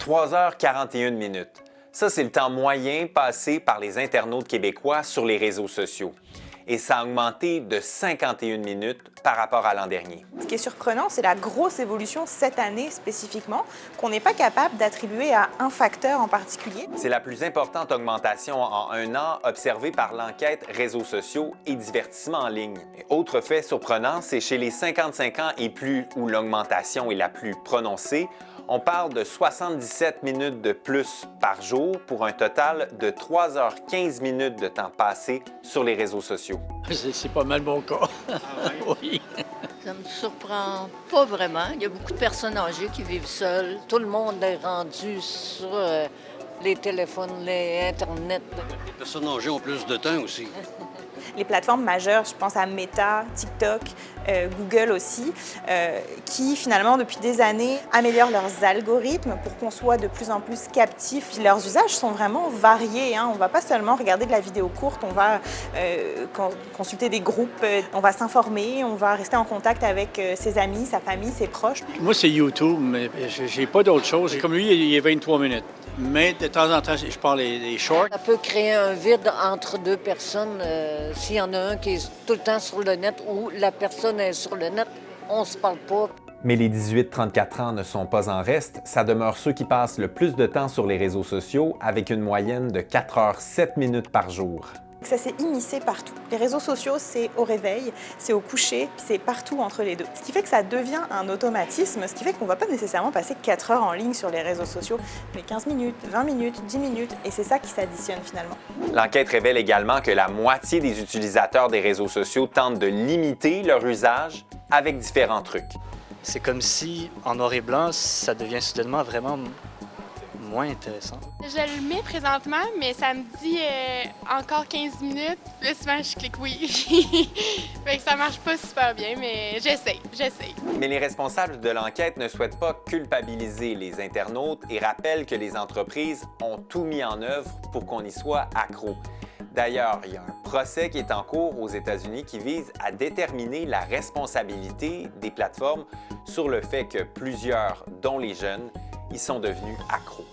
3h41 minutes. Ça, c'est le temps moyen passé par les internautes québécois sur les réseaux sociaux. Et ça a augmenté de 51 minutes par rapport à l'an dernier. Ce qui est surprenant, c'est la grosse évolution cette année spécifiquement, qu'on n'est pas capable d'attribuer à un facteur en particulier. C'est la plus importante augmentation en un an observée par l'enquête Réseaux sociaux et divertissement en ligne. Autre fait surprenant, c'est chez les 55 ans et plus où l'augmentation est la plus prononcée. On parle de 77 minutes de plus par jour pour un total de 3h15 minutes de temps passé sur les réseaux sociaux. C'est pas mal mon cas. Oui. Ça me surprend pas vraiment. Il y a beaucoup de personnes âgées qui vivent seules. Tout le monde est rendu sur les téléphones, les Internet. Les personnes âgées ont plus de temps aussi. Les plateformes majeures, je pense à Meta, TikTok, Google aussi, qui finalement depuis des années améliorent leurs algorithmes pour qu'on soit de plus en plus captifs. Puis leurs usages sont vraiment variés. On ne va pas seulement regarder de la vidéo courte, on va consulter des groupes, on va s'informer, on va rester en contact avec ses amis, sa famille, ses proches. Moi, c'est YouTube, mais j'ai pas d'autre chose. Comme lui, il est 23 minutes. Mais de temps en temps, je parle les shorts. Ça peut créer un vide entre deux personnes. S'il y en a un qui est tout le temps sur le net ou la personne est sur le net, on se parle pas. Mais les 18-34 ans ne sont pas en reste. Ça demeure ceux qui passent le plus de temps sur les réseaux sociaux avec une moyenne de 4h07 minutes par jour. Ça s'est immiscé partout. Les réseaux sociaux, c'est au réveil, c'est au coucher, puis c'est partout entre les deux. Ce qui fait que ça devient un automatisme, ce qui fait qu'on ne va pas nécessairement passer 4 heures en ligne sur les réseaux sociaux, mais 15 minutes, 20 minutes, 10 minutes, et c'est ça qui s'additionne finalement. L'enquête révèle également que la moitié des utilisateurs des réseaux sociaux tentent de limiter leur usage avec différents trucs. C'est comme si, en noir et blanc, ça devient soudainement vraiment moins intéressant. Je le mets présentement, mais ça me dit encore 15 minutes. Là, souvent, je clique oui. Fait que ça marche pas super bien, mais j'essaye. Mais les responsables de l'enquête ne souhaitent pas culpabiliser les internautes et rappellent que les entreprises ont tout mis en œuvre pour qu'on y soit accro. D'ailleurs, il y a un procès qui est en cours aux États-Unis qui vise à déterminer la responsabilité des plateformes sur le fait que plusieurs, dont les jeunes, y sont devenus accros.